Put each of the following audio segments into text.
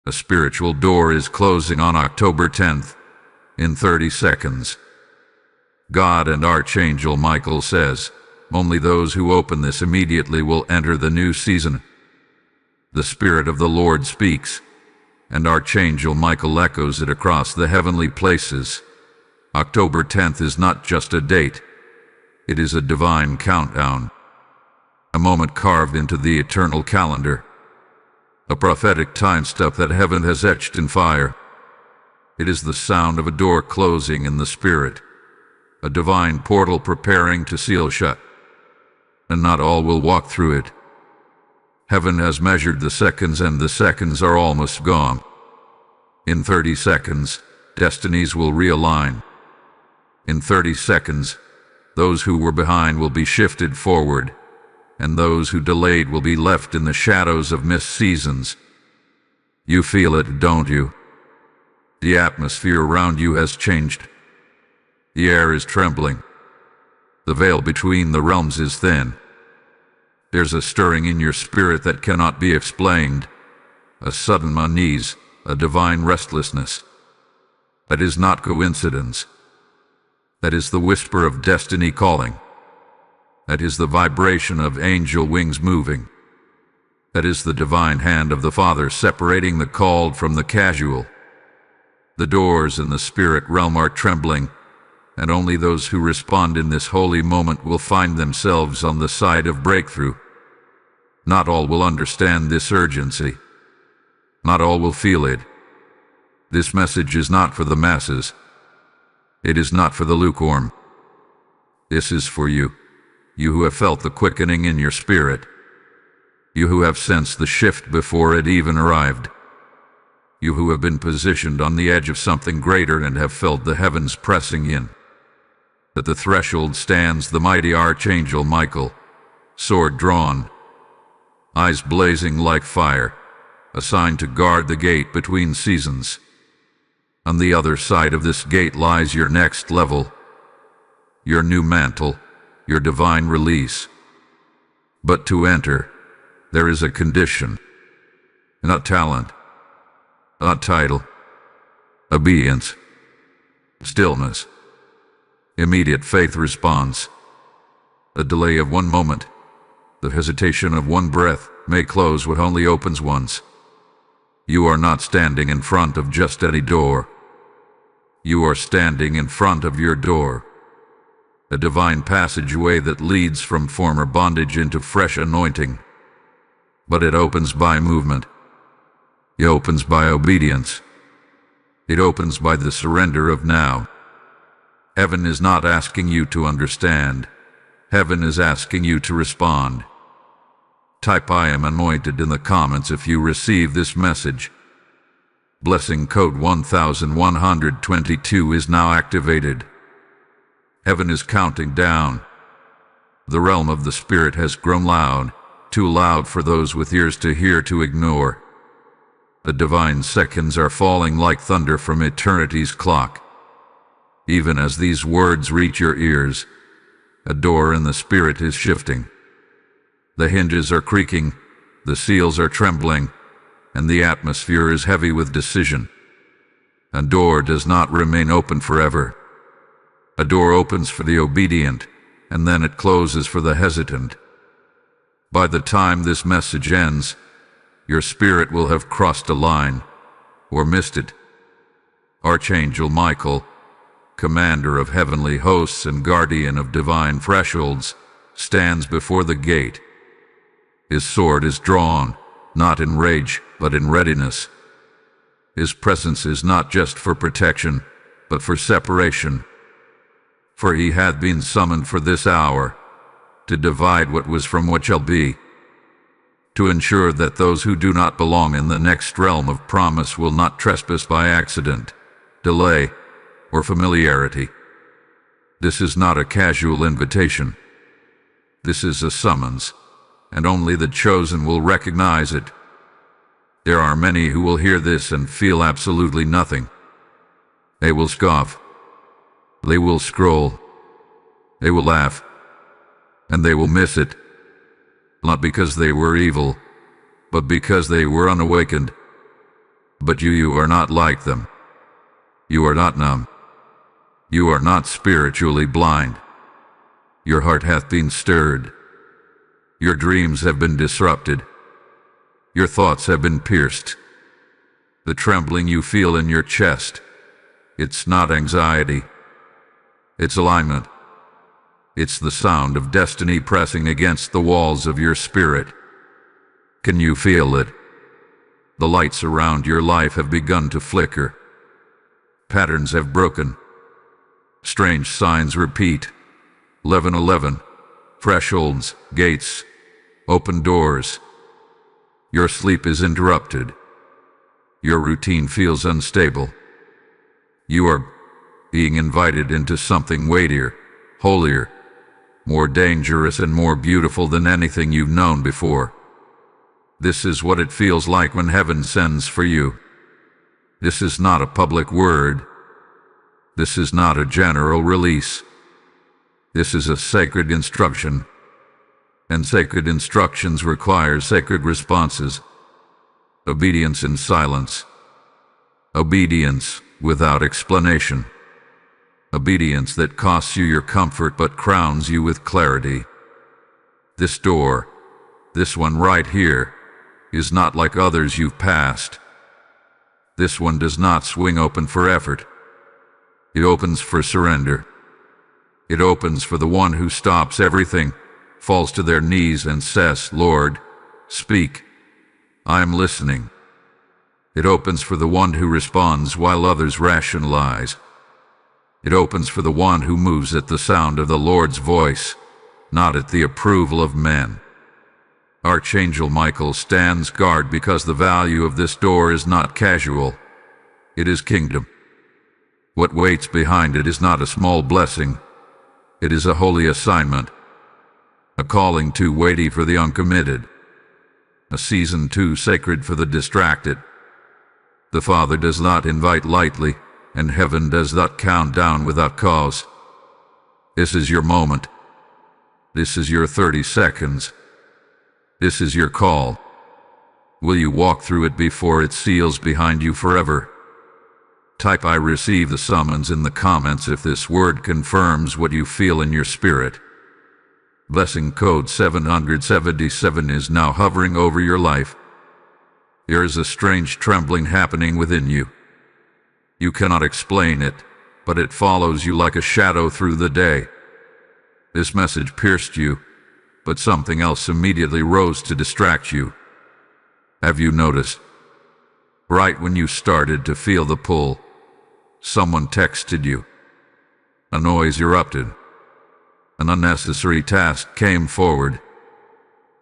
A spiritual door is closing on October 10th, in 30 seconds. God and Archangel Michael says, only those who open this immediately will enter the new season. The Spirit of the Lord speaks, and Archangel Michael echoes it across the heavenly places. October 10th is not just a date, it is a divine countdown. A moment carved into the eternal calendar. A prophetic time step that heaven has etched in fire. It is the sound of a door closing in the spirit, a divine portal preparing to seal shut. And not all will walk through it. Heaven has measured the seconds, and the seconds are almost gone. In 30 seconds, destinies will realign. In 30 seconds, those who were behind will be shifted forward, and those who delayed will be left in the shadows of missed seasons. You feel it, don't you? The atmosphere around you has changed. The air is trembling. The veil between the realms is thin. There's a stirring in your spirit that cannot be explained, a sudden unease, a divine restlessness. That is not coincidence. That is the whisper of destiny calling. That is the vibration of angel wings moving. That is the divine hand of the Father separating the called from the casual. The doors in the spirit realm are trembling, and only those who respond in this holy moment will find themselves on the side of breakthrough. Not all will understand this urgency. Not all will feel it. This message is not for the masses. It is not for the lukewarm. This is for you. You who have felt the quickening in your spirit. You who have sensed the shift before it even arrived. You who have been positioned on the edge of something greater and have felt the heavens pressing in. At the threshold stands the mighty Archangel Michael, sword drawn, eyes blazing like fire, assigned to guard the gate between seasons. On the other side of this gate lies your next level, your new mantle, your divine release. But to enter, there is a condition. Not talent, not title, obedience, stillness, immediate faith response. A delay of one moment, the hesitation of one breath, may close what only opens once. You are not standing in front of just any door. You are standing in front of your door. A divine passageway that leads from former bondage into fresh anointing. But it opens by movement. It opens by obedience. It opens by the surrender of now. Heaven is not asking you to understand. Heaven is asking you to respond. Type "I am anointed" in the comments if you receive this message. Blessing code 1122 is now activated. Heaven is counting down. The realm of the Spirit has grown loud, too loud for those with ears to hear to ignore. The divine seconds are falling like thunder from eternity's clock. Even as these words reach your ears, a door in the Spirit is shifting. The hinges are creaking, the seals are trembling, and the atmosphere is heavy with decision. A door does not remain open forever. A door opens for the obedient, and then it closes for the hesitant. By the time this message ends, your spirit will have crossed a line, or missed it. Archangel Michael, commander of heavenly hosts and guardian of divine thresholds, stands before the gate. His sword is drawn, not in rage, but in readiness. His presence is not just for protection, but for separation. For he had been summoned for this hour, to divide what was from what shall be, to ensure that those who do not belong in the next realm of promise will not trespass by accident, delay, or familiarity. This is not a casual invitation. This is a summons, and only the chosen will recognize it. There are many who will hear this and feel absolutely nothing. They will scoff. They will scroll. They will laugh. And they will miss it. Not because they were evil, but because they were unawakened. But you are not like them. You are not numb. You are not spiritually blind. Your heart hath been stirred. Your dreams have been disrupted. Your thoughts have been pierced. The trembling you feel in your chest, it's not anxiety. It's alignment. It's the sound of destiny pressing against the walls of your spirit. Can you feel it? The lights around your life have begun to flicker. Patterns have broken. Strange signs repeat. 1111, thresholds, gates, open doors. Your sleep is interrupted. Your routine feels unstable. You are being invited into something weightier, holier, more dangerous and more beautiful than anything you've known before. This is what it feels like when heaven sends for you. This is not a public word. This is not a general release. This is a sacred instruction. And sacred instructions require sacred responses. Obedience in silence. Obedience without explanation. Obedience that costs you your comfort but crowns you with clarity. This door, this one right here, is not like others you've passed. This one does not swing open for effort. It opens for surrender. It opens for the one who stops everything, falls to their knees and says, "Lord, speak. I am listening." It opens for the one who responds while others rationalize. It opens for the one who moves at the sound of the Lord's voice, not at the approval of men. Archangel Michael stands guard because the value of this door is not casual. It is kingdom. What waits behind it is not a small blessing. It is a holy assignment. A calling too weighty for the uncommitted. A season too sacred for the distracted. The Father does not invite lightly, and heaven does not count down without cause. This is your moment. This is your 30 seconds. This is your call. Will you walk through it before it seals behind you forever? Type "I receive the summons" in the comments if this word confirms what you feel in your spirit. Blessing code 777 is now hovering over your life. There is a strange trembling happening within you. You cannot explain it, but it follows you like a shadow through the day. This message pierced you, but something else immediately rose to distract you. Have you noticed? Right when you started to feel the pull, someone texted you. A noise erupted. An unnecessary task came forward.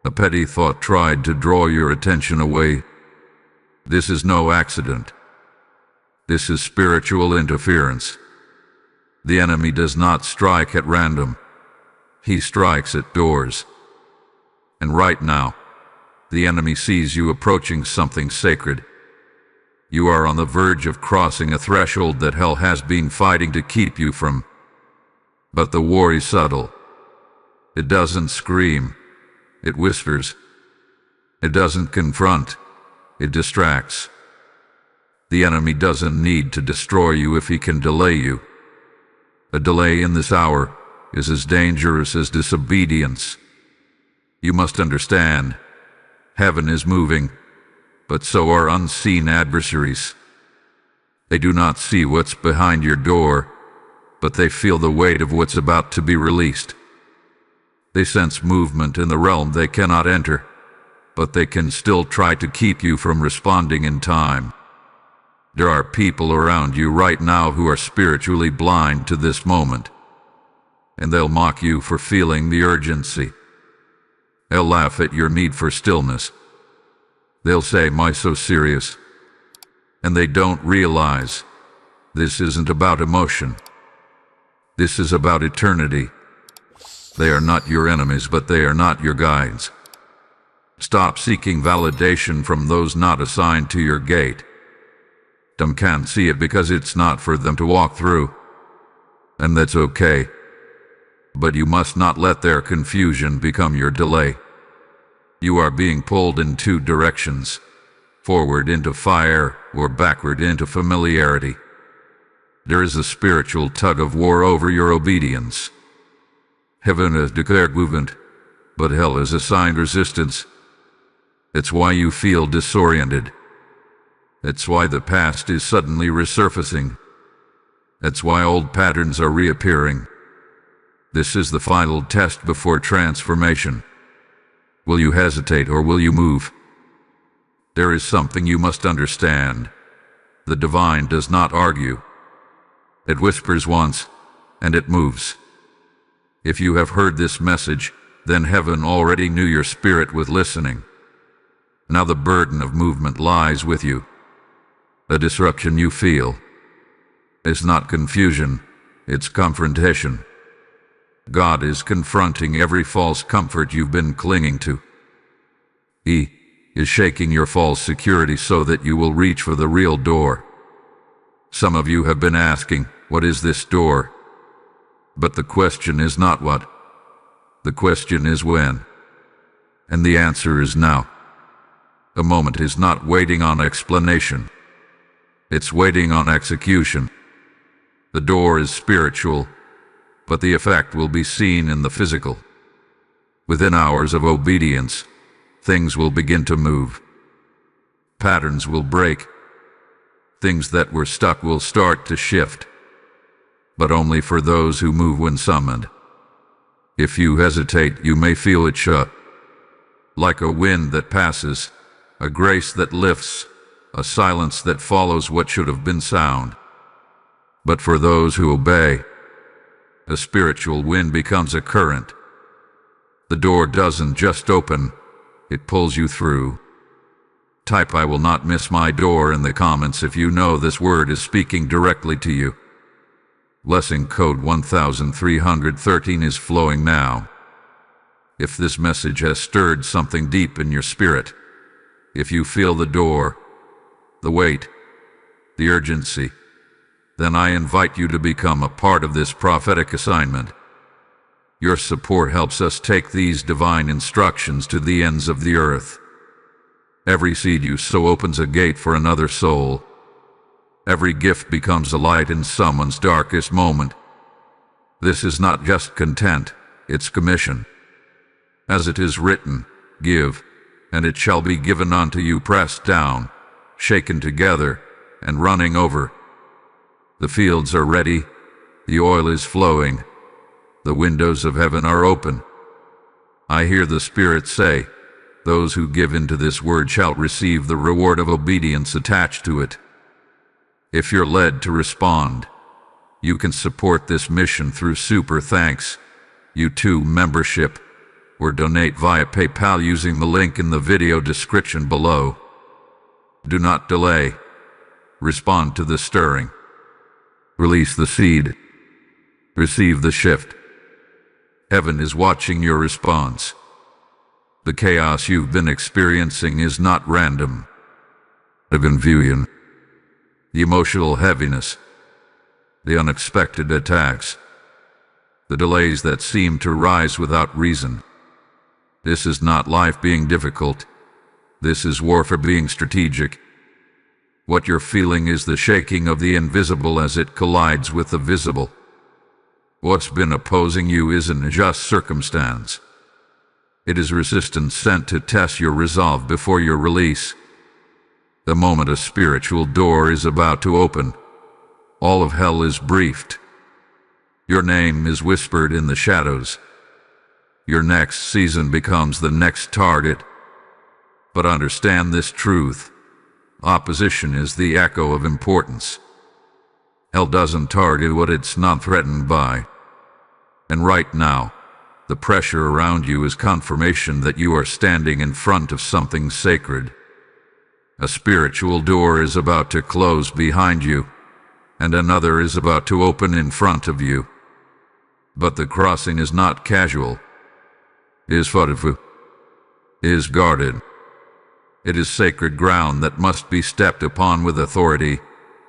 A petty thought tried to draw your attention away. This is no accident. This is spiritual interference. The enemy does not strike at random. He strikes at doors. And right now, the enemy sees you approaching something sacred. You are on the verge of crossing a threshold that hell has been fighting to keep you from. But the war is subtle. It doesn't scream. It whispers. It doesn't confront. It distracts. The enemy doesn't need to destroy you if he can delay you. A delay in this hour is as dangerous as disobedience. You must understand, heaven is moving, but so are unseen adversaries. They do not see what's behind your door, but they feel the weight of what's about to be released. They sense movement in the realm they cannot enter, but they can still try to keep you from responding in time. There are people around you right now who are spiritually blind to this moment, and they'll mock you for feeling the urgency. They'll laugh at your need for stillness. They'll say, "Why so serious?" And they don't realize this isn't about emotion. This is about eternity. They are not your enemies, but they are not your guides. Stop seeking validation from those not assigned to your gate. Them can't see it because it's not for them to walk through. And that's okay. But you must not let their confusion become your delay. You are being pulled in two directions. forward into fire or backward into familiarity. There is a spiritual tug-of-war over your obedience. Heaven has declared movement, but hell has assigned resistance. It's why you feel disoriented. It's why the past is suddenly resurfacing. It's why old patterns are reappearing. This is the final test before transformation. Will you hesitate or will you move? There is something you must understand. The divine does not argue. It whispers once, and it moves. If you have heard this message, then heaven already knew your spirit was listening. Now the burden of movement lies with you. The disruption you feel is not confusion, it's confrontation. God is confronting every false comfort you've been clinging to. He is shaking your false security so that you will reach for the real door. Some of you have been asking, what is this door? But the question is not what. The question is when. And the answer is now. The moment is not waiting on explanation. It's waiting on execution. The door is spiritual, but the effect will be seen in the physical. Within hours of obedience, things will begin to move. Patterns will break. Things that were stuck will start to shift. But only for those who move when summoned. If you hesitate, you may feel it shut. Like a wind that passes, a grace that lifts, a silence that follows what should have been sound. But for those who obey, a spiritual wind becomes a current. The door doesn't just open, it pulls you through. Type "I will not miss my door" in the comments if you know this word is speaking directly to you. Blessing code 1313 is flowing now. If this message has stirred something deep in your spirit, if you feel the door, the weight, the urgency, then I invite you to become a part of this prophetic assignment. Your support helps us take these divine instructions to the ends of the earth. Every seed you sow opens a gate for another soul. Every gift becomes a light in someone's darkest moment. This is not just content, it's commission. As it is written, give, and it shall be given unto you, pressed down, shaken together, and running over. The fields are ready, the oil is flowing, the windows of heaven are open. I hear the Spirit say, those who give into this word shall receive the reward of obedience attached to it. If you're led to respond, you can support this mission through Super Thanks, U2 membership, or donate via PayPal using the link in the video description below. Do not delay. Respond to the stirring. Release the seed. Receive the shift. Heaven is watching your response. The chaos you've been experiencing is not random. The confusion, the emotional heaviness, the unexpected attacks, the delays that seem to rise without reason. This is not life being difficult. This is warfare being strategic. What you're feeling is the shaking of the invisible as it collides with the visible. What's been opposing you isn't just circumstance. It is resistance sent to test your resolve before your release. The moment a spiritual door is about to open, all of hell is briefed. Your name is whispered in the shadows. Your next season becomes the next target. But understand this truth. Opposition is the echo of importance. Hell doesn't target what it's not threatened by. And right now, the pressure around you is confirmation that you are standing in front of something sacred. A spiritual door is about to close behind you, and another is about to open in front of you. But the crossing is not casual. It is furtive. It is guarded. It is sacred ground that must be stepped upon with authority,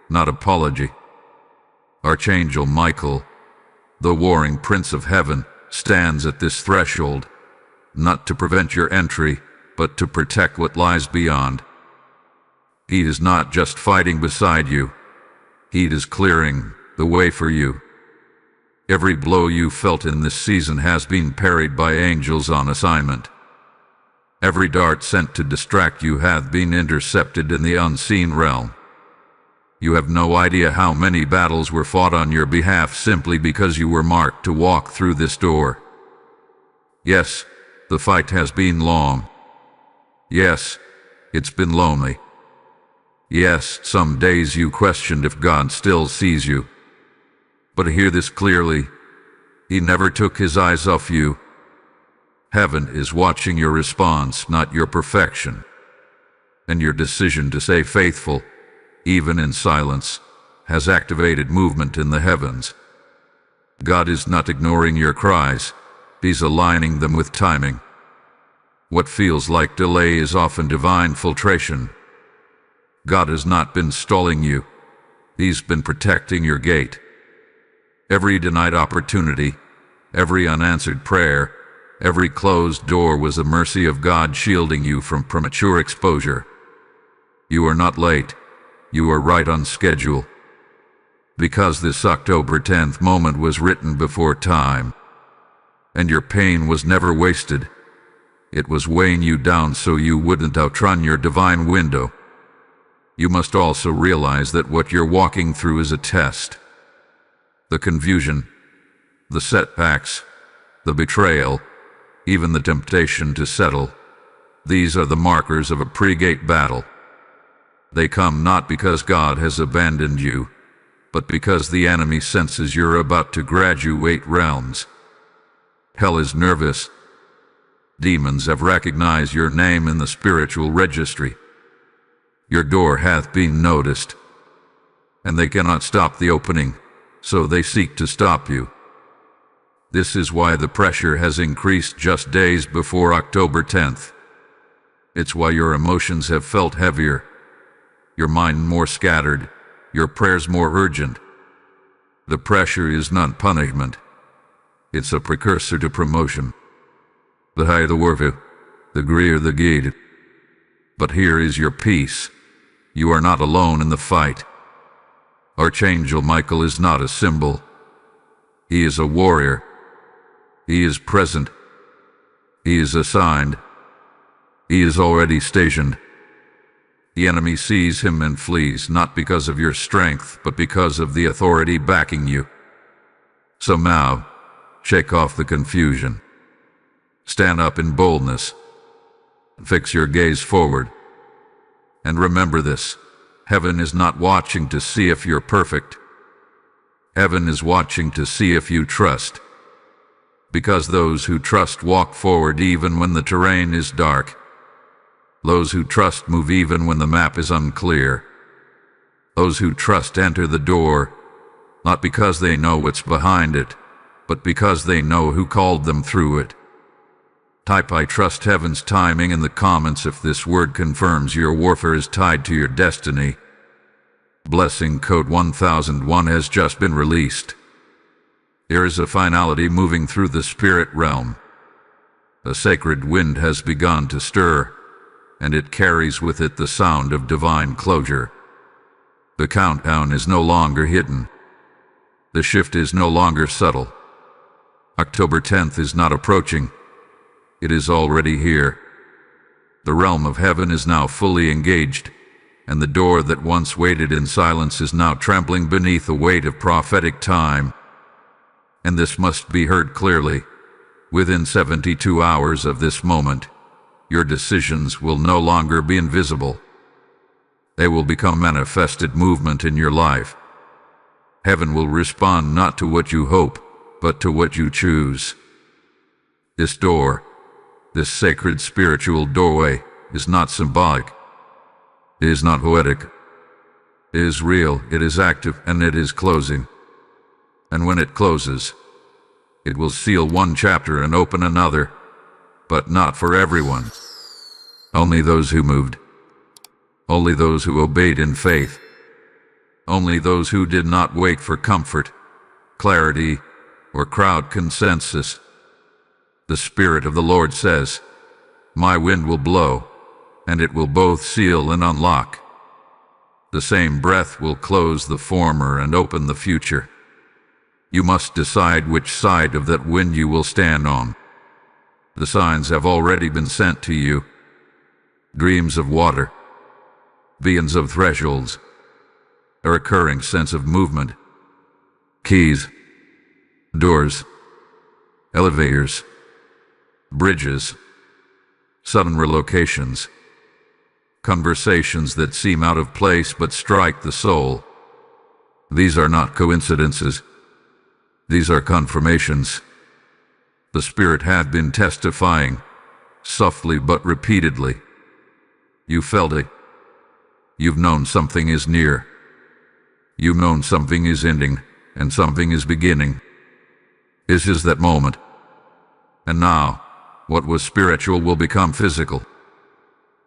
not apology. Archangel Michael, the warring Prince of Heaven, stands at this threshold, not to prevent your entry, but to protect what lies beyond. He is not just fighting beside you. He is clearing the way for you. Every blow you felt in this season has been parried by angels on assignment. Every dart sent to distract you hath been intercepted in the unseen realm. You have no idea how many battles were fought on your behalf simply because you were marked to walk through this door. Yes, the fight has been long. Yes, it's been lonely. Yes, some days you questioned if God still sees you. But hear this clearly. He never took his eyes off you. Heaven is watching your response, not your perfection. And your decision to stay faithful, even in silence, has activated movement in the heavens. God is not ignoring your cries. He's aligning them with timing. What feels like delay is often divine filtration. God has not been stalling you. He's been protecting your gate. Every denied opportunity, every unanswered prayer, every closed door was the mercy of God shielding you from premature exposure. You are not late. You are right on schedule. Because this October 10th moment was written before time. And your pain was never wasted. It was weighing you down so you wouldn't outrun your divine window. You must also realize that what you're walking through is a test. The confusion, the setbacks, the betrayal, even the temptation to settle, these are the markers of a pre-gate battle. They come not because God has abandoned you, but because the enemy senses you're about to graduate realms. Hell is nervous. Demons have recognized your name in the spiritual registry. Your door hath been noticed, and they cannot stop the opening, so they seek to stop you. This is why the pressure has increased just days before October 10th. It's why your emotions have felt heavier, your mind more scattered, your prayers more urgent. The pressure is not punishment. It's a precursor to promotion. The higher the warfare, the greater the gate. But here is your peace. You are not alone in the fight. Archangel Michael is not a symbol. He is a warrior. He is present. He is assigned. He is already stationed. The enemy sees him and flees, not because of your strength, but because of the authority backing you. So now, shake off the confusion. Stand up in boldness. Fix your gaze forward. And remember this. Heaven is not watching to see if you're perfect. Heaven is watching to see if you trust. Because those who trust walk forward even when the terrain is dark. Those who trust move even when the map is unclear. Those who trust enter the door, not because they know what's behind it, but because they know who called them through it. Type "I trust heaven's timing" in the comments if this word confirms your warfare is tied to your destiny. Blessing code 1001 has just been released. There is a finality moving through the spirit realm. A sacred wind has begun to stir, and it carries with it the sound of divine closure. The countdown is no longer hidden. The shift is no longer subtle. October 10th is not approaching. It is already here. The realm of heaven is now fully engaged, and the door that once waited in silence is now trampling beneath the weight of prophetic time. And this must be heard clearly. Within 72 hours of this moment, your decisions will no longer be invisible. They will become manifested movement in your life. Heaven will respond not to what you hope, but to what you choose. This door, this sacred spiritual doorway, is not symbolic. It is not poetic. It is real, it is active, and it is closing. And when it closes, it will seal one chapter and open another, but not for everyone. Only those who moved. Only those who obeyed in faith. Only those who did not wait for comfort, clarity, or crowd consensus. The Spirit of the Lord says, "My wind will blow, and it will both seal and unlock." The same breath will close the former and open the future. You must decide which side of that wind you will stand on. The signs have already been sent to you. Dreams of water, visions of thresholds, a recurring sense of movement, keys, doors, elevators, bridges, sudden relocations, conversations that seem out of place but strike the soul. These are not coincidences. These are confirmations. The Spirit had been testifying, softly but repeatedly. You felt it. You've known something is near. You've known something is ending, and something is beginning. This is that moment. And now, what was spiritual will become physical.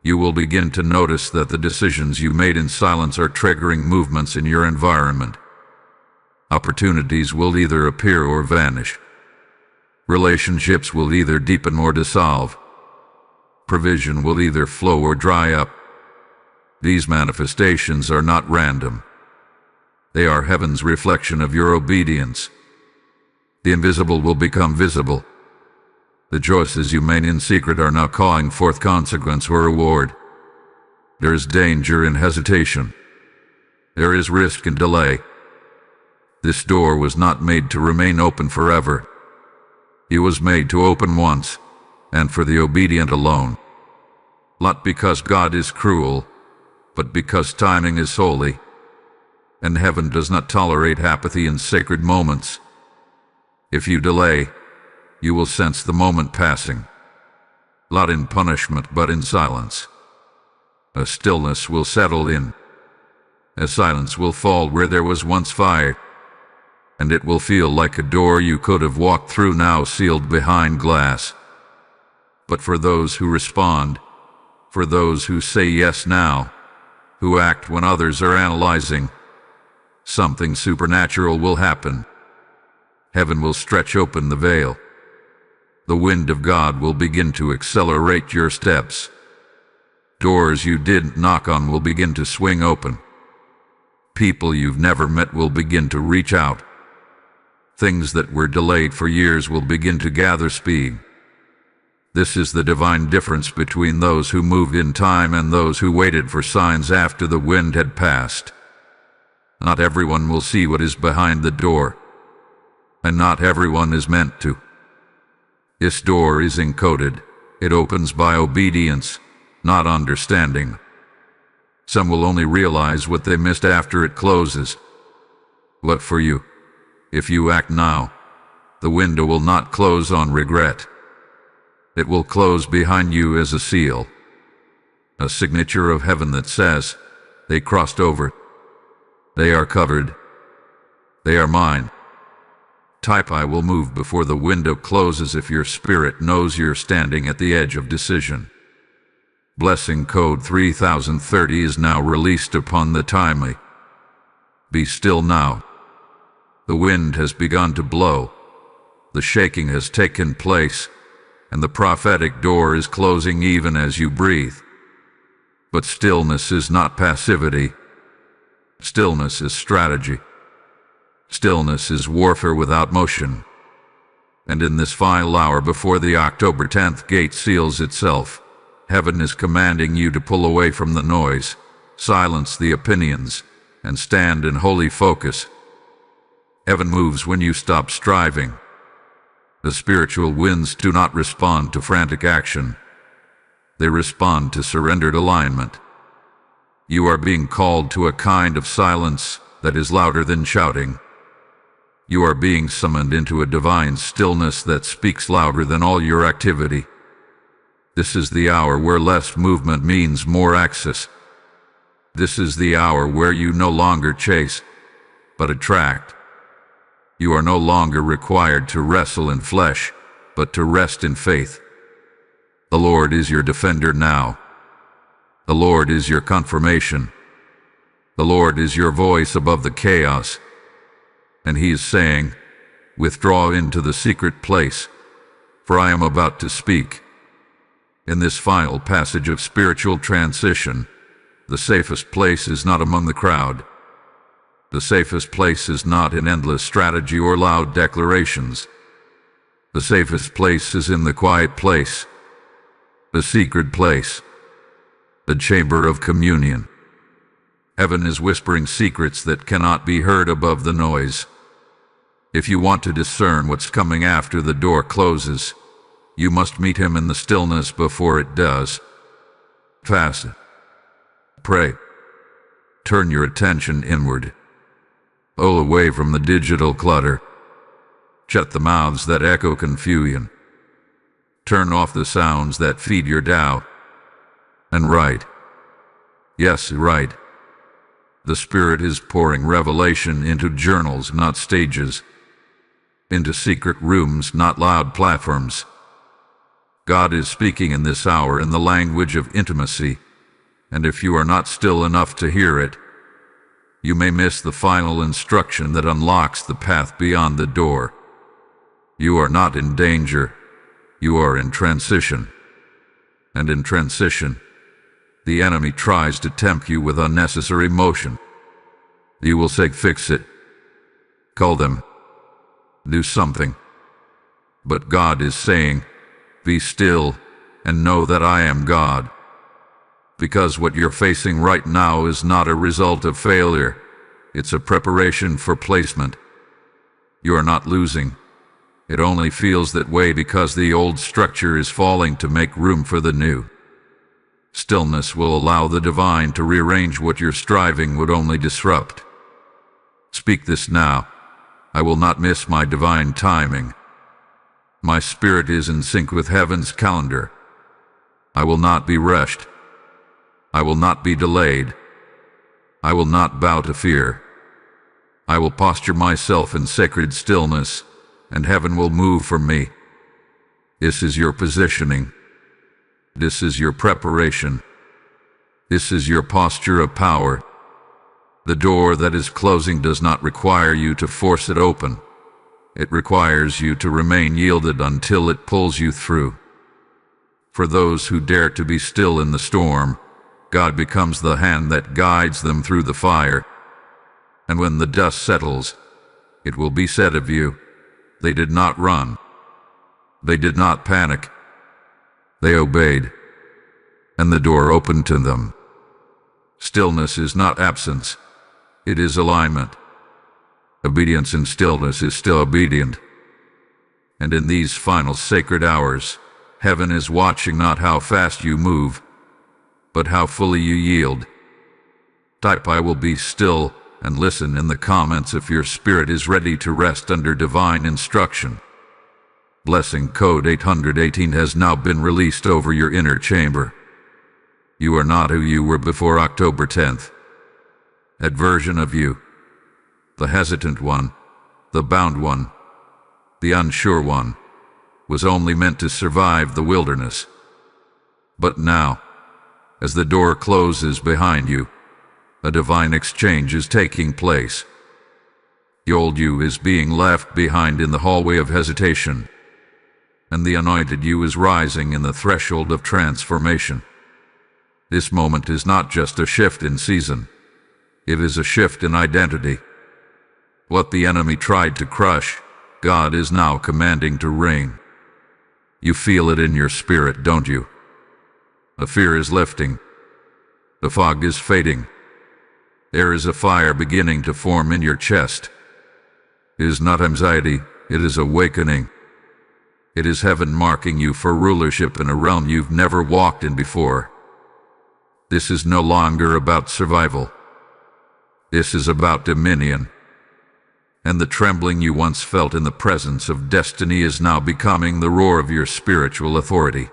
You will begin to notice that the decisions you made in silence are triggering movements in your environment. Opportunities will either appear or vanish. Relationships will either deepen or dissolve. Provision will either flow or dry up. These manifestations are not random. They are heaven's reflection of your obedience. The invisible will become visible. The choices you made in secret are now calling forth consequence or reward. There is danger in hesitation. There is risk in delay. This door was not made to remain open forever. It was made to open once, and for the obedient alone. Not because God is cruel, but because timing is holy, and heaven does not tolerate apathy in sacred moments. If you delay, you will sense the moment passing, not in punishment but in silence. A stillness will settle in. A silence will fall where there was once fire, and it will feel like a door you could have walked through now sealed behind glass. But for those who respond, for those who say yes now, who act when others are analyzing, something supernatural will happen. Heaven will stretch open the veil. The wind of God will begin to accelerate your steps. Doors you didn't knock on will begin to swing open. People you've never met will begin to reach out. Things that were delayed for years will begin to gather speed. This is the divine difference between those who moved in time and those who waited for signs after the wind had passed. Not everyone will see what is behind the door, and not everyone is meant to. This door is encoded. It opens by obedience, not understanding. Some will only realize what they missed after it closes. But for you, if you act now, the window will not close on regret. It will close behind you as a seal, a signature of heaven that says, they crossed over. They are covered. They are mine. Type I will move before the window closes if your spirit knows you're standing at the edge of decision. Blessing code 3030 is now released upon the timely. Be still now. The wind has begun to blow. The shaking has taken place, and the prophetic door is closing even as you breathe. But stillness is not passivity. Stillness is strategy. Stillness is warfare without motion. And in this final hour before the October 10th gate seals itself, heaven is commanding you to pull away from the noise, silence the opinions, and stand in holy focus. Heaven moves when you stop striving. The spiritual winds do not respond to frantic action. They respond to surrendered alignment. You are being called to a kind of silence that is louder than shouting. You are being summoned into a divine stillness that speaks louder than all your activity. This is the hour where less movement means more access. This is the hour where you no longer chase, but attract. You are no longer required to wrestle in flesh, but to rest in faith. The Lord is your defender now. The Lord is your confirmation. The Lord is your voice above the chaos. And He is saying, withdraw into the secret place, for I am about to speak. In this final passage of spiritual transition, The safest place is not among the crowd. The safest place is not in endless strategy or loud declarations. The safest place is in the quiet place, the secret place, the chamber of communion. Heaven is whispering secrets that cannot be heard above the noise. If you want to discern what's coming after the door closes, you must meet him in the stillness before it does. Fast. Pray. Turn your attention inward. Pull away from the digital clutter. Shut the mouths that echo confusion. Turn off the sounds that feed your doubt. And write. Yes, write. The Spirit is pouring revelation into journals, not stages. Into secret rooms, not loud platforms. God is speaking in this hour in the language of intimacy, and if you are not still enough to hear it, you may miss the final instruction that unlocks the path beyond the door. You are not in danger, you are in transition. And in transition, the enemy tries to tempt you with unnecessary motion. You will say, fix it. Call them. Do something. But God is saying, be still and know that I am God. Because what you're facing right now is not a result of failure. It's a preparation for placement. You are not losing. It only feels that way because the old structure is falling to make room for the new. Stillness will allow the divine to rearrange what your striving would only disrupt. Speak this now. I will not miss my divine timing. My spirit is in sync with heaven's calendar. I will not be rushed. I will not be delayed. I will not bow to fear. I will posture myself in sacred stillness, and heaven will move for me. This is your positioning. This is your preparation. This is your posture of power. The door that is closing does not require you to force it open. It requires you to remain yielded until it pulls you through. For those who dare to be still in the storm, God becomes the hand that guides them through the fire. And when the dust settles, it will be said of you, they did not run. They did not panic. They obeyed. And the door opened to them. Stillness is not absence. It is alignment. Obedience in stillness is still obedient. And in these final sacred hours, heaven is watching not how fast you move, but how fully you yield. Type I will be still and listen in the comments if your spirit is ready to rest under divine instruction. Blessing code 818 has now been released over your inner chamber. You are not who you were before October 10th. That version of you, the hesitant one, the bound one, the unsure one, was only meant to survive the wilderness. But now, as the door closes behind you, a divine exchange is taking place. The old you is being left behind in the hallway of hesitation, and the anointed you is rising in the threshold of transformation. This moment is not just a shift in season, it is a shift in identity. What the enemy tried to crush, God is now commanding to reign. You feel it in your spirit, don't you? The fear is lifting. The fog is fading. There is a fire beginning to form in your chest. It is not anxiety, it is awakening. It is heaven marking you for rulership in a realm you've never walked in before. This is no longer about survival. This is about dominion. And the trembling you once felt in the presence of destiny is now becoming the roar of your spiritual authority.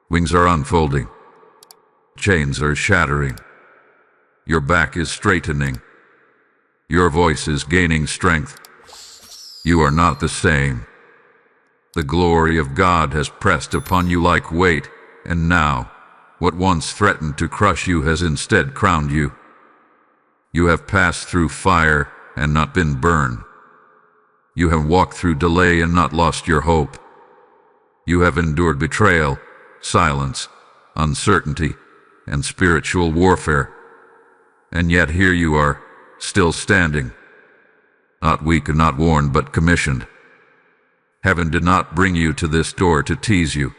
Wings are unfolding. Chains are shattering. Your back is straightening. Your voice is gaining strength. You are not the same. The glory of God has pressed upon you like weight, and now, what once threatened to crush you has instead crowned you. You have passed through fire and not been burned. You have walked through delay and not lost your hope. You have endured betrayal, silence, uncertainty, and spiritual warfare. And yet here you are, still standing. Not weak and not worn, but commissioned. Heaven did not bring you to this door to tease you.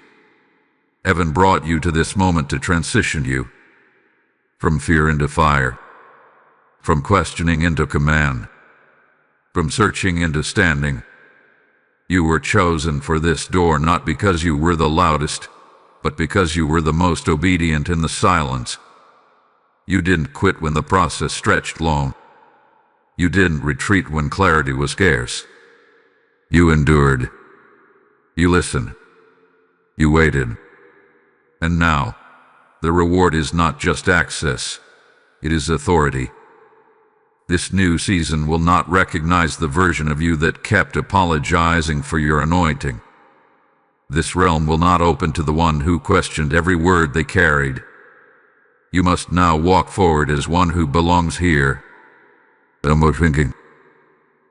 Heaven brought you to this moment to transition you from fear into fire, from questioning into command, from searching into standing. You were chosen for this door not because you were the loudest, but because you were the most obedient in the silence. You didn't quit when the process stretched long. You didn't retreat when clarity was scarce. You endured. You listened. You waited. And now, the reward is not just access, it is authority. This new season will not recognize the version of you that kept apologizing for your anointing. This realm will not open to the one who questioned every word they carried. You must now walk forward as one who belongs here. No more thinking.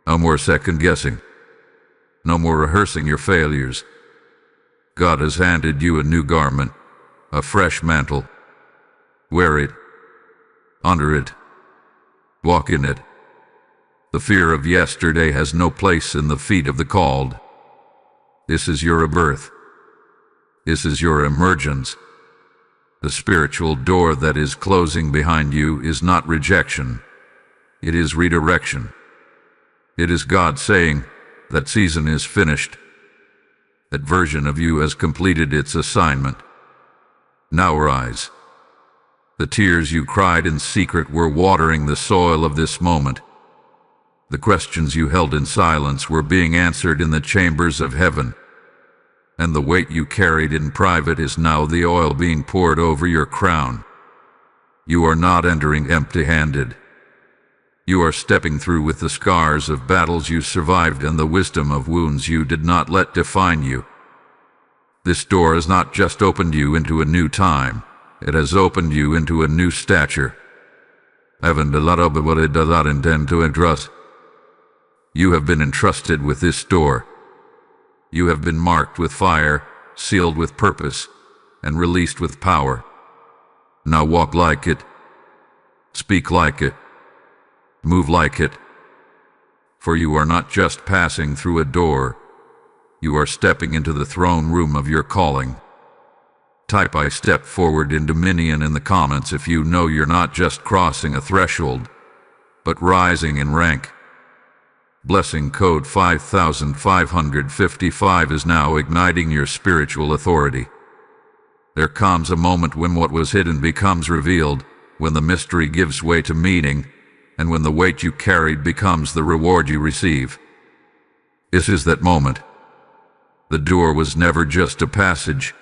No more second-guessing. No more rehearsing your failures. God has handed you a new garment, a fresh mantle. Wear it. Honor it. Walk in it. The fear of yesterday has no place in the feet of the called. This is your rebirth. This is your emergence. The spiritual door that is closing behind you is not rejection. It is redirection. It is God saying, that season is finished. That version of you has completed its assignment. Now rise. The tears you cried in secret were watering the soil of this moment. The questions you held in silence were being answered in the chambers of heaven. And the weight you carried in private is now the oil being poured over your crown. You are not entering empty-handed. You are stepping through with the scars of battles you survived and the wisdom of wounds you did not let define you. This door has not just opened you into a new time, it has opened you into a new stature. Heaven does not open what it does not intend to entrust. You have been entrusted with this door. You have been marked with fire, sealed with purpose, and released with power. Now walk like it. Speak like it. Move like it. For you are not just passing through a door. You are stepping into the throne room of your calling. Type "I step forward in dominion" in the comments if you know you're not just crossing a threshold, but rising in rank. Blessing code 5555 is now igniting your spiritual authority. There comes a moment when what was hidden becomes revealed, when the mystery gives way to meaning, and when the weight you carried becomes the reward you receive. This is that moment. The door was never just a passage,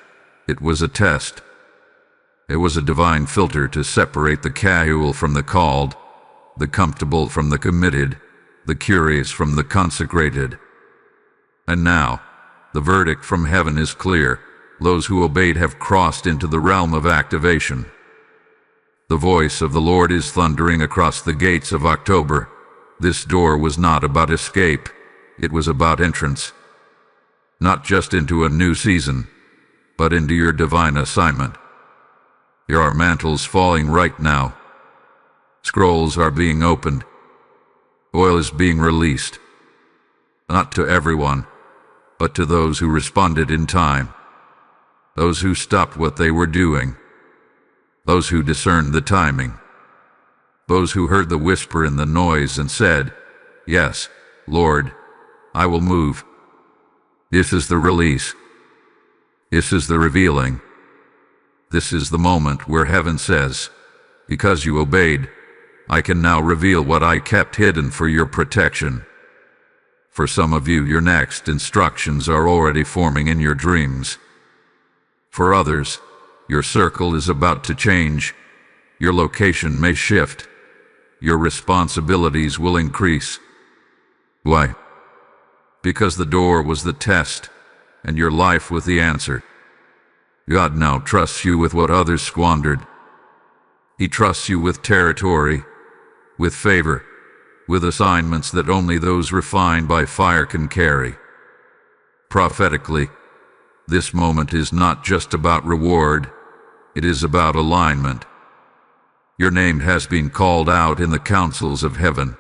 it was a test. It was a divine filter to separate the casual from the called, the comfortable from the committed, the curious from the consecrated. And now, the verdict from heaven is clear. Those who obeyed have crossed into the realm of activation. The voice of the Lord is thundering across the gates of October. This door was not about escape, it was about entrance. Not just into a new season, but into your divine assignment. There are mantles falling right now. Scrolls are being opened. Oil is being released. Not to everyone, but to those who responded in time. Those who stopped what they were doing. Those who discerned the timing. Those who heard the whisper in the noise and said, "Yes, Lord, I will move." This is the release. This is the revealing. This is the moment where heaven says, "Because you obeyed, I can now reveal what I kept hidden for your protection." For some of you, your next instructions are already forming in your dreams. For others, your circle is about to change. Your location may shift. Your responsibilities will increase. Why? Because the door was the test, and your life was the answer. God now trusts you with what others squandered. He trusts you with territory, with favor, with assignments that only those refined by fire can carry. Prophetically, this moment is not just about reward, It is about alignment. Your name has been called out in the councils of heaven.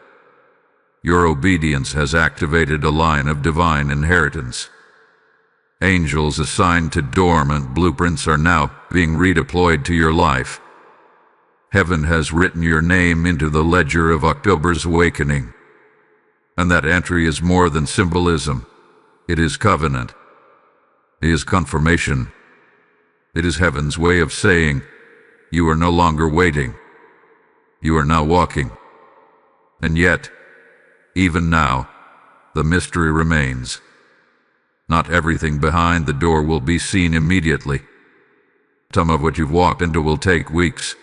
Your obedience has activated a line of divine inheritance. Angels assigned to dormant blueprints are now being redeployed to your life. Heaven has written your name into the ledger of October's awakening. And that entry is more than symbolism. It is covenant. It is confirmation. It is heaven's way of saying, you are no longer waiting. You are now walking. And yet, even now, the mystery remains. Not everything behind the door will be seen immediately. Some of what you've walked into will take weeks,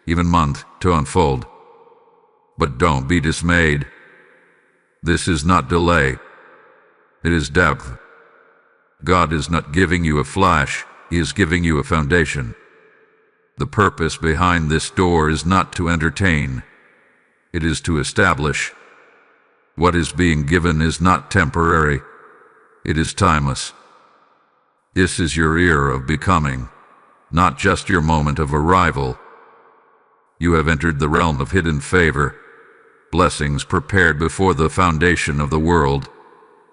even months, to unfold. But don't be dismayed. This is not delay. It is depth. God is not giving you a flash, He is giving you a foundation. The purpose behind this door is not to entertain. It is to establish. What is being given is not temporary. It is timeless. This is your era of becoming, not just your moment of arrival. You have entered the realm of hidden favor, blessings prepared before the foundation of the world,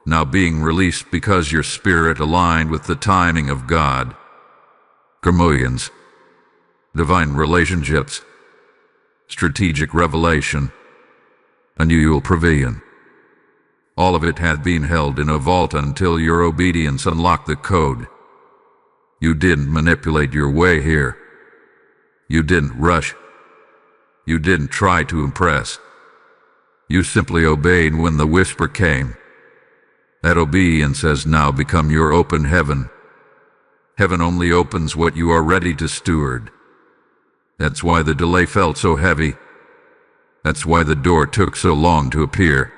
now being released because your spirit aligned with the timing of God. Communions, divine relationships, strategic revelation, unusual pavilion. All of it had been held in a vault until your obedience unlocked the code. You didn't manipulate your way here. You didn't rush. You didn't try to impress. You simply obeyed when the whisper came. That obedience has now become your open heaven. Heaven only opens what you are ready to steward. That's why the delay felt so heavy. That's why the door took so long to appear.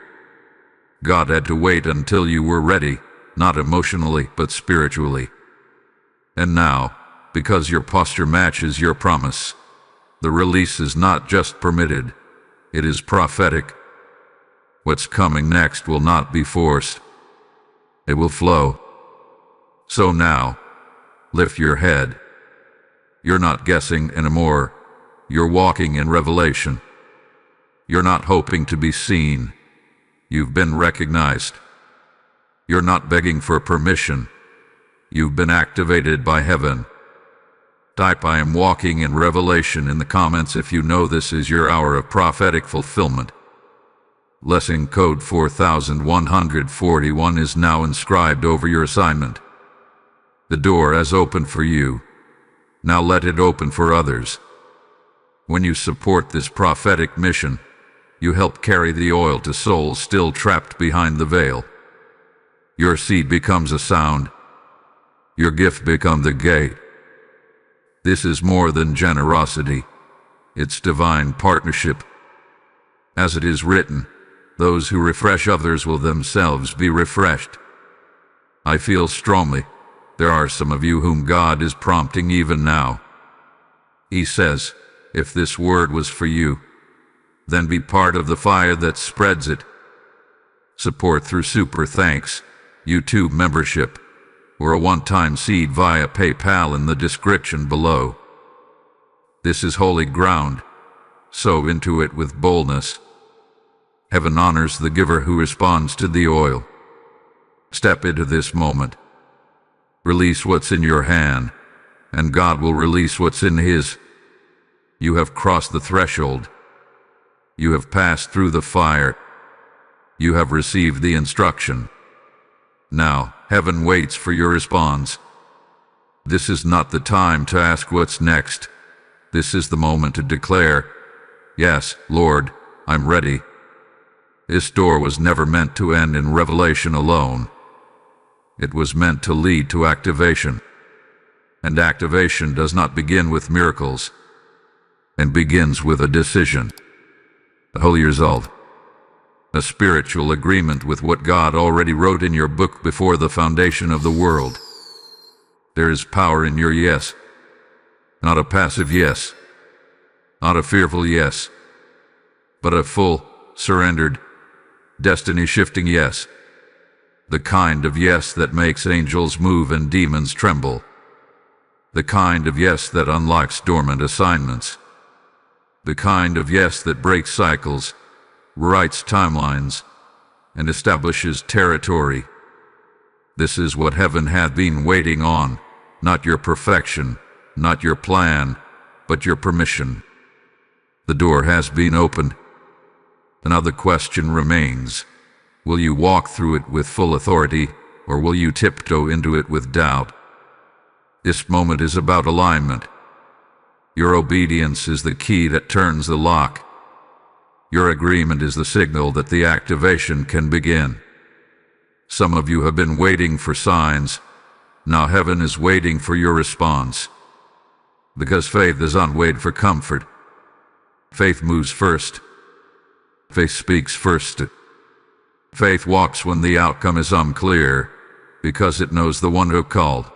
God had to wait until you were ready, not emotionally, but spiritually. And now, because your posture matches your promise, the release is not just permitted, it is prophetic. What's coming next will not be forced. It will flow. So now, lift your head. You're not guessing anymore. You're walking in revelation. You're not hoping to be seen. You've been recognized. You're not begging for permission. You've been activated by heaven. Type "I am walking in revelation" in the comments if you know this is your hour of prophetic fulfillment. Lesson code 4141 is now inscribed over your assignment. The door has opened for you. Now let it open for others. When you support this prophetic mission, you help carry the oil to souls still trapped behind the veil. Your seed becomes a sound. Your gift becomes the gate. This is more than generosity. It's divine partnership. As it is written, those who refresh others will themselves be refreshed. I feel strongly, there are some of you whom God is prompting even now. He says, if this word was for you, then be part of the fire that spreads it. Support through Super Thanks, YouTube membership, or a one-time seed via PayPal in the description below. This is holy ground. Sow into it with boldness. Heaven honors the giver who responds to the oil. Step into this moment. Release what's in your hand, and God will release what's in His. You have crossed the threshold. You have passed through the fire. You have received the instruction. Now, heaven waits for your response. This is not the time to ask what's next. This is the moment to declare, yes, Lord, I'm ready. This door was never meant to end in revelation alone. It was meant to lead to activation. And activation does not begin with miracles, and begins with a decision. The holy resolve. A spiritual agreement with what God already wrote in your book before the foundation of the world. There is power in your yes. Not a passive yes. Not a fearful yes. But a full, surrendered, destiny-shifting yes. The kind of yes that makes angels move and demons tremble. The kind of yes that unlocks dormant assignments. The kind of yes that breaks cycles, writes timelines, and establishes territory. This is what heaven had been waiting on, not your perfection, not your plan, but your permission. The door has been opened. Now the question remains, will you walk through it with full authority, or will you tiptoe into it with doubt? This moment is about alignment. Your obedience is the key that turns the lock. Your agreement is the signal that the activation can begin. Some of you have been waiting for signs. Now heaven is waiting for your response. Because faith does not wait for comfort. Faith moves first. Faith speaks first. Faith walks when the outcome is unclear, because it knows the one who called.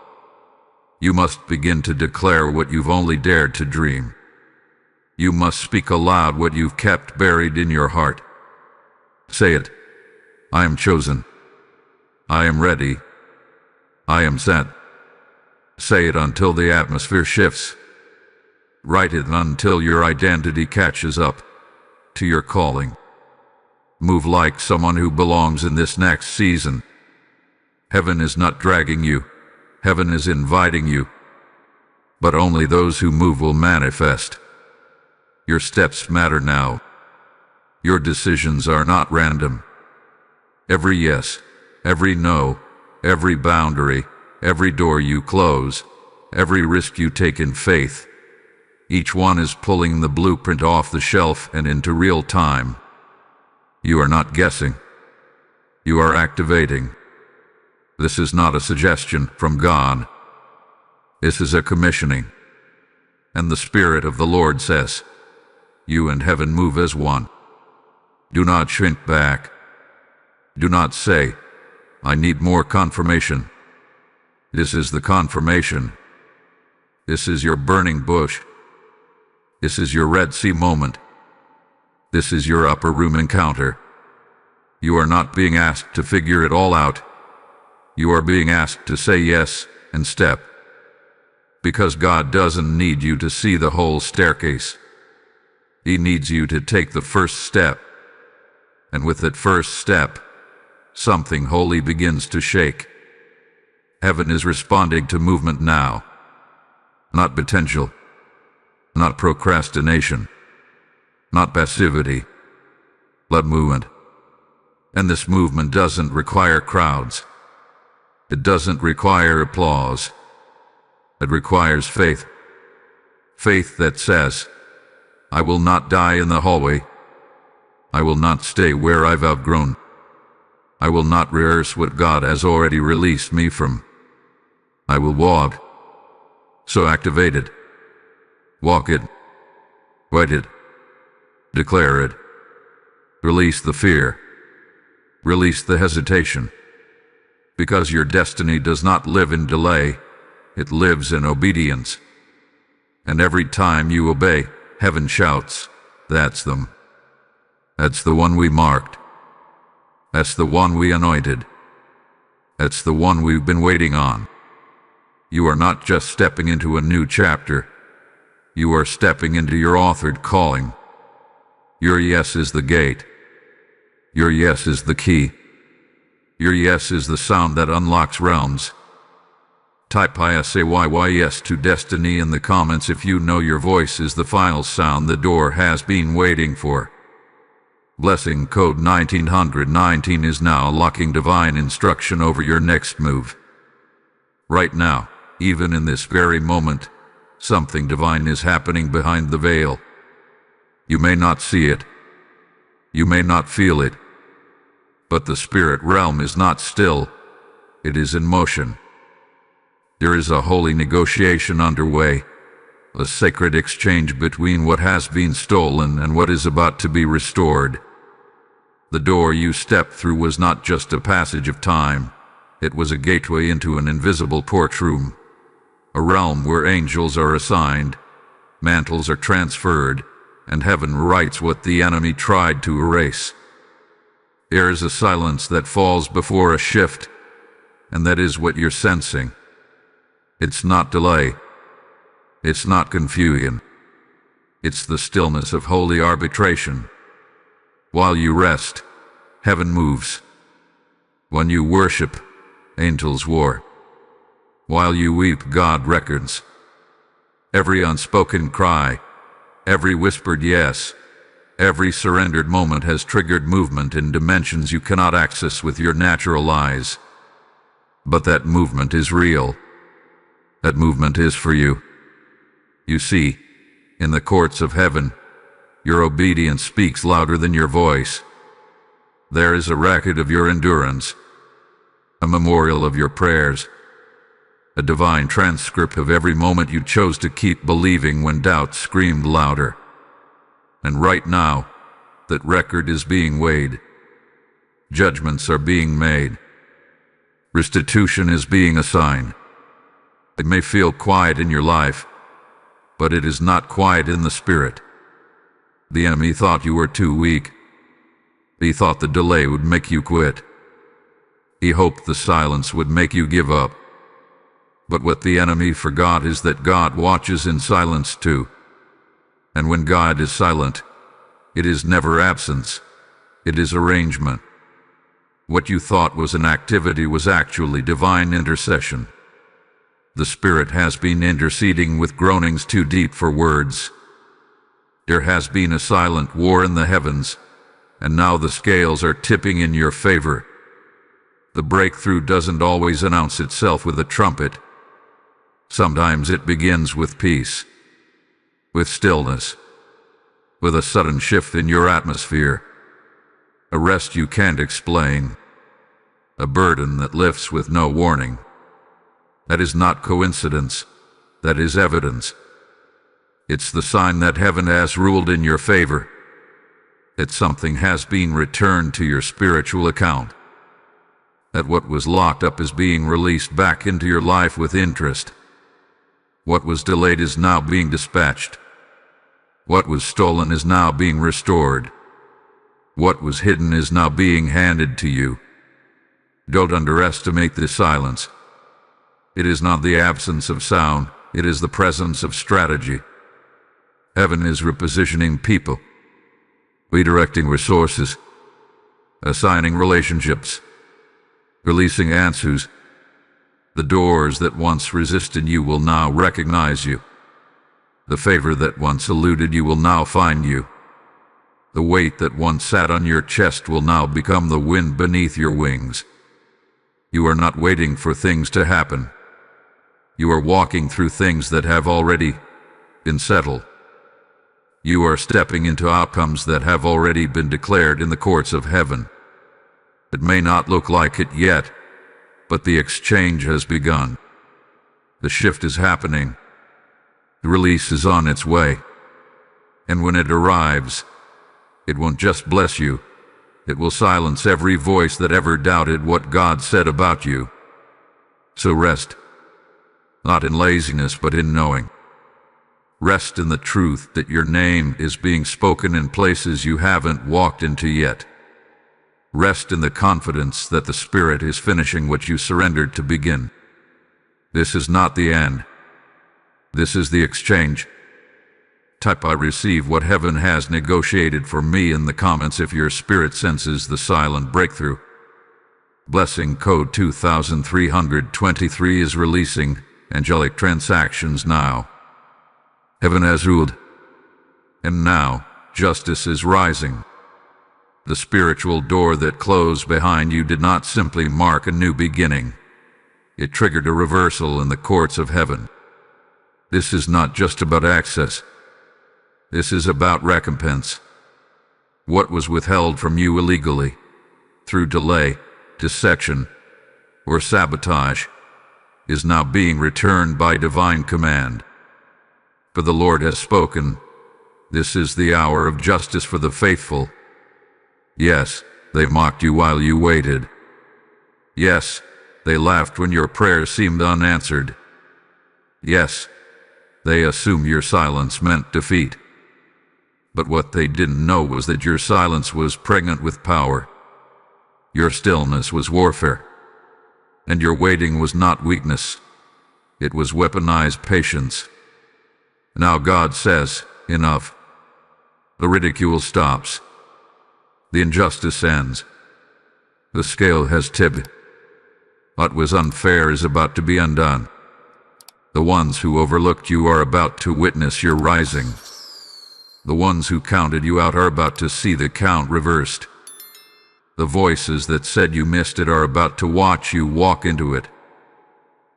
You must begin to declare what you've only dared to dream. You must speak aloud what you've kept buried in your heart. Say it. I am chosen. I am ready. I am sent. Say it until the atmosphere shifts. Write it until your identity catches up to your calling. Move like someone who belongs in this next season. Heaven is not dragging you. Heaven is inviting you. But only those who move will manifest. Your steps matter now. Your decisions are not random. Every yes, every no, every boundary, every door you close, every risk you take in faith, each one is pulling the blueprint off the shelf and into real time. You are not guessing. You are activating. This is not a suggestion from God. This is a commissioning. And the Spirit of the Lord says, you and heaven move as one. Do not shrink back. Do not say, I need more confirmation. This is the confirmation. This is your burning bush. This is your Red Sea moment. This is your upper room encounter. You are not being asked to figure it all out. You are being asked to say yes and step. Because God doesn't need you to see the whole staircase. He needs you to take the first step. And with that first step, something holy begins to shake. Heaven is responding to movement now. Not potential. Not procrastination. Not passivity. But movement. And this movement doesn't require crowds. It doesn't require applause. It requires faith. Faith that says, I will not die in the hallway. I will not stay where I've outgrown. I will not rehearse what God has already released me from. I will walk. So activate it. Walk it. Write it. Declare it. Release the fear. Release the hesitation. Because your destiny does not live in delay, it lives in obedience. And every time you obey, heaven shouts, that's them. That's the one we marked. That's the one we anointed. That's the one we've been waiting on. You are not just stepping into a new chapter. You are stepping into your authored calling. Your yes is the gate. Your yes is the key. Your yes is the sound that unlocks realms. Type yes to destiny in the comments if you know your voice is the final sound the door has been waiting for. Blessing code 1919 is now unlocking divine instruction over your next move. Right now, even in this very moment, something divine is happening behind the veil. You may not see it. You may not feel it. But the spirit realm is not still. It is in motion. There is a holy negotiation underway, a sacred exchange between what has been stolen and what is about to be restored. The door you stepped through was not just a passage of time. It was a gateway into an invisible porch room, a realm where angels are assigned, mantles are transferred, and heaven writes what the enemy tried to erase. There is a silence that falls before a shift, and that is what you're sensing. It's not delay. It's not confusion. It's the stillness of holy arbitration. While you rest, heaven moves. When you worship, angels war. While you weep, God records. Every unspoken cry, every whispered yes, every surrendered moment has triggered movement in dimensions you cannot access with your natural eyes. But that movement is real. That movement is for you. You see, in the courts of heaven, your obedience speaks louder than your voice. There is a record of your endurance, a memorial of your prayers, a divine transcript of every moment you chose to keep believing when doubt screamed louder. And right now, that record is being weighed. Judgments are being made. Restitution is being assigned. It may feel quiet in your life, but it is not quiet in the spirit. The enemy thought you were too weak. He thought the delay would make you quit. He hoped the silence would make you give up. But what the enemy forgot is that God watches in silence too. And when God is silent, it is never absence. It is arrangement. What you thought was an activity was actually divine intercession. The Spirit has been interceding with groanings too deep for words. There has been a silent war in the heavens, and now the scales are tipping in your favor. The breakthrough doesn't always announce itself with a trumpet. Sometimes it begins with peace, with stillness, with a sudden shift in your atmosphere, a rest you can't explain, a burden that lifts with no warning. That is not coincidence, that is evidence. It's the sign that heaven has ruled in your favor, that something has been returned to your spiritual account, that what was locked up is being released back into your life with interest. What was delayed is now being dispatched. What was stolen is now being restored. What was hidden is now being handed to you. Don't underestimate this silence. It is not the absence of sound, it is the presence of strategy. Heaven is repositioning people, redirecting resources, assigning relationships, releasing answers. The doors that once resisted you will now recognize you. The favor that once eluded you will now find you. The weight that once sat on your chest will now become the wind beneath your wings. You are not waiting for things to happen. You are walking through things that have already been settled. You are stepping into outcomes that have already been declared in the courts of heaven. It may not look like it yet, but the exchange has begun. The shift is happening. The release is on its way. And when it arrives, it won't just bless you. It will silence every voice that ever doubted what God said about you. So rest, not in laziness, but in knowing. Rest in the truth that your name is being spoken in places you haven't walked into yet. Rest in the confidence that the Spirit is finishing what you surrendered to begin. This is not the end. This is the exchange. Type "I receive what heaven has negotiated for me" in the comments if your spirit senses the silent breakthrough. Blessing code 2323 is releasing angelic transactions now. Heaven has ruled, and now justice is rising. The spiritual door that closed behind you did not simply mark a new beginning. It triggered a reversal in the courts of heaven. This is not just about access. This is about recompense. What was withheld from you illegally, through delay, dissection, or sabotage, is now being returned by divine command. For the Lord has spoken. This is the hour of justice for the faithful. Yes, they mocked you while you waited. Yes, they laughed when your prayers seemed unanswered. Yes, they assumed your silence meant defeat. But what they didn't know was that your silence was pregnant with power. Your stillness was warfare. And your waiting was not weakness. It was weaponized patience. Now God says, enough. The ridicule stops. The injustice ends. The scale has tipped. What was unfair is about to be undone. The ones who overlooked you are about to witness your rising. The ones who counted you out are about to see the count reversed. The voices that said you missed it are about to watch you walk into it.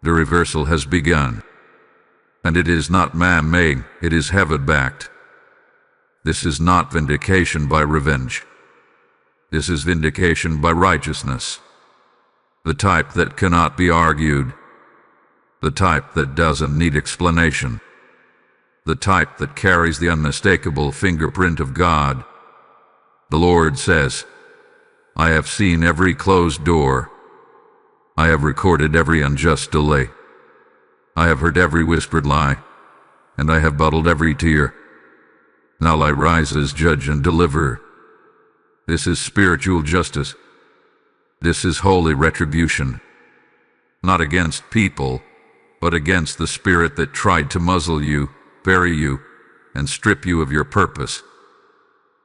The reversal has begun. And it is not man-made, it is heaven-backed. This is not vindication by revenge. This is vindication by righteousness. The type that cannot be argued. The type that doesn't need explanation. The type that carries the unmistakable fingerprint of God. The Lord says, I have seen every closed door. I have recorded every unjust delay. I have heard every whispered lie, and I have bottled every tear. Now I rise as judge and deliverer. This is spiritual justice. This is holy retribution. Not against people, but against the spirit that tried to muzzle you, bury you, and strip you of your purpose.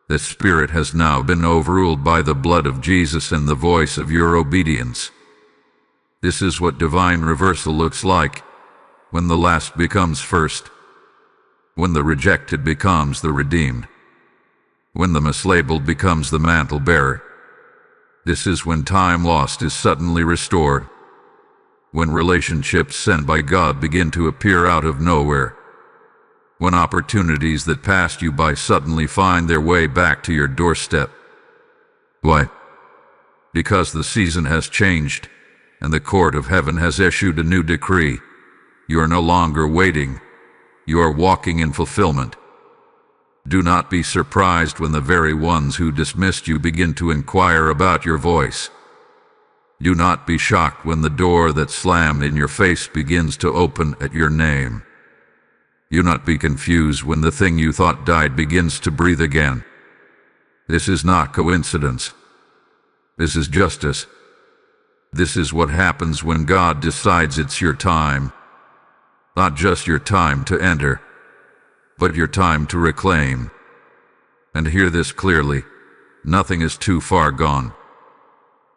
This spirit has now been overruled by the blood of Jesus and the voice of your obedience. This is what divine reversal looks like, when the last becomes first, when the rejected becomes the redeemed, when the mislabeled becomes the mantle bearer. This is when time lost is suddenly restored, when relationships sent by God begin to appear out of nowhere, when opportunities that passed you by suddenly find their way back to your doorstep. Why? Because the season has changed, and the court of heaven has issued a new decree. You are no longer waiting. You are walking in fulfillment. Do not be surprised when the very ones who dismissed you begin to inquire about your voice. Do not be shocked when the door that slammed in your face begins to open at your name. Do not be confused when the thing you thought died begins to breathe again. This is not coincidence. This is justice. This is what happens when God decides it's your time. Not just your time to enter, but your time to reclaim. And hear this clearly, nothing is too far gone.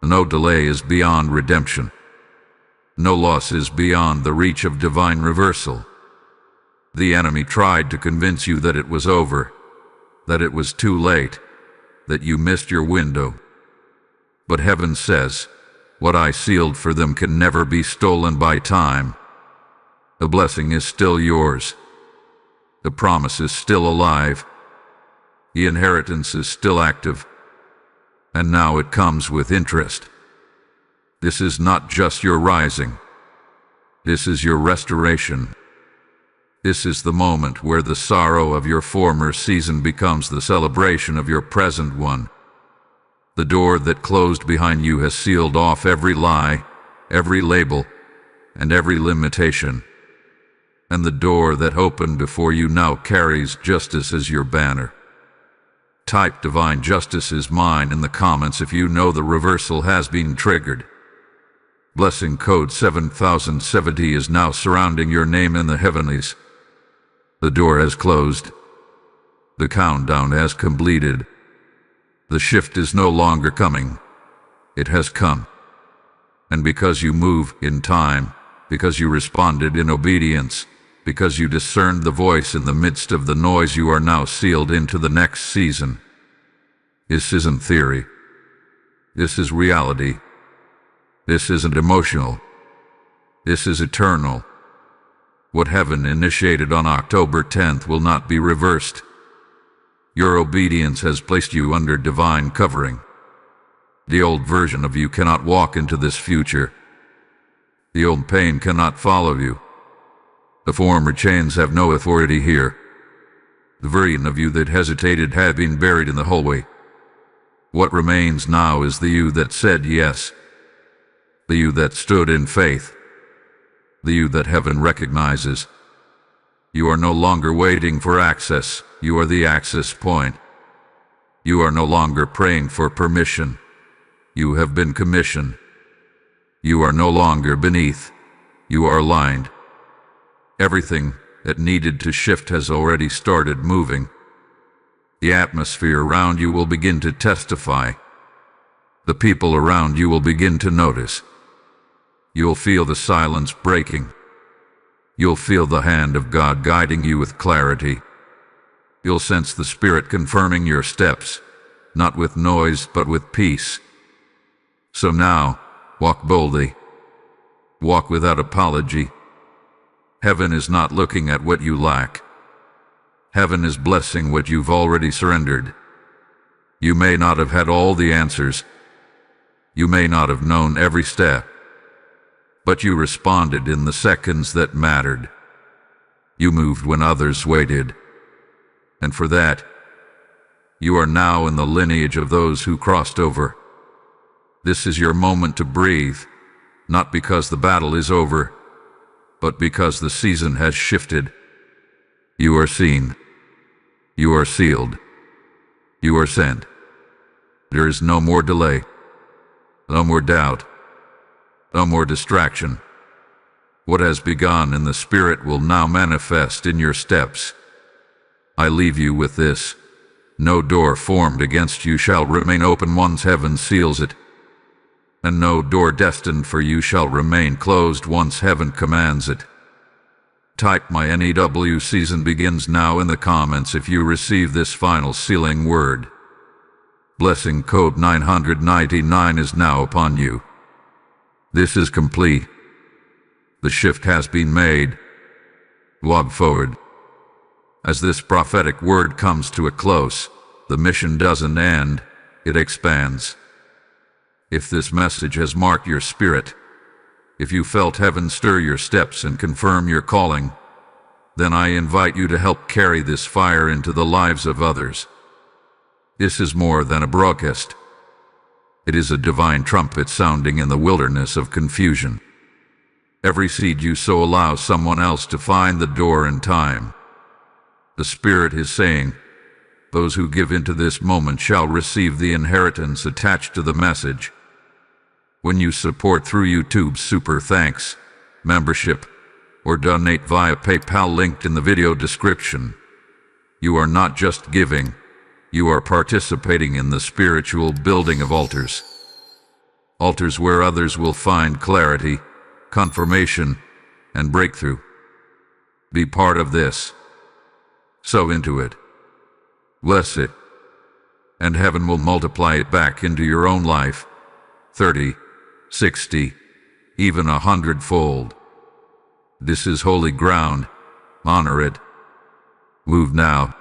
No delay is beyond redemption. No loss is beyond the reach of divine reversal. The enemy tried to convince you that it was over, that it was too late, that you missed your window. But heaven says, what I sealed for them can never be stolen by time. The blessing is still yours. The promise is still alive. The inheritance is still active. And now it comes with interest. This is not just your rising. This is your restoration. This is the moment where the sorrow of your former season becomes the celebration of your present one. The door that closed behind you has sealed off every lie, every label, and every limitation. And the door that opened before you now carries justice as your banner. Type divine justice is mine in the comments if you know the reversal has been triggered. Blessing code 7070 is now surrounding your name in the heavenlies. The door has closed. The countdown has completed. The shift is no longer coming. It has come. And because you move in time, because you responded in obedience, because you discerned the voice in the midst of the noise, you are now sealed into the next season. This isn't theory. This is reality. This isn't emotional. This is eternal. What heaven initiated on October 10th will not be reversed. Your obedience has placed you under divine covering. The old version of you cannot walk into this future. The old pain cannot follow you. The former chains have no authority here. The version of you that hesitated had been buried in the hallway. What remains now is the you that said yes. The you that stood in faith. The you that heaven recognizes. You are no longer waiting for access. You are the access point. You are no longer praying for permission. You have been commissioned. You are no longer beneath. You are aligned. Everything that needed to shift has already started moving. The atmosphere around you will begin to testify. The people around you will begin to notice. You'll feel the silence breaking. You'll feel the hand of God guiding you with clarity. You'll sense the Spirit confirming your steps, not with noise but with peace. So now, walk boldly. Walk without apology. Heaven is not looking at what you lack. Heaven is blessing what you've already surrendered. You may not have had all the answers. You may not have known every step. But you responded in the seconds that mattered. You moved when others waited. And for that, you are now in the lineage of those who crossed over. This is your moment to breathe, not because the battle is over, but because the season has shifted. You are seen. You are sealed. You are sent. There is no more delay. No more doubt. No more distraction. What has begun in the Spirit will now manifest in your steps. I leave you with this. No door formed against you shall remain open once heaven seals it. And no door destined for you shall remain closed once heaven commands it. Type "My NEW season begins now" in the comments if you receive this final sealing word. Blessing code 999 is now upon you. This is complete. The shift has been made. Walk forward. As this prophetic word comes to a close, the mission doesn't end, it expands. If this message has marked your spirit, if you felt heaven stir your steps and confirm your calling, then I invite you to help carry this fire into the lives of others. This is more than a broadcast. It is a divine trumpet sounding in the wilderness of confusion. Every seed you sow allows someone else to find the door in time. The Spirit is saying, those who give into this moment shall receive the inheritance attached to the message. When you support through YouTube's Super Thanks, membership, or donate via PayPal linked in the video description, you are not just giving, you are participating in the spiritual building of altars. Altars where others will find clarity, confirmation, and breakthrough. Be part of this. Sow into it. Bless it. And heaven will multiply it back into your own life, 30, 60, even 100-fold. This is holy ground. Honor it. Move now.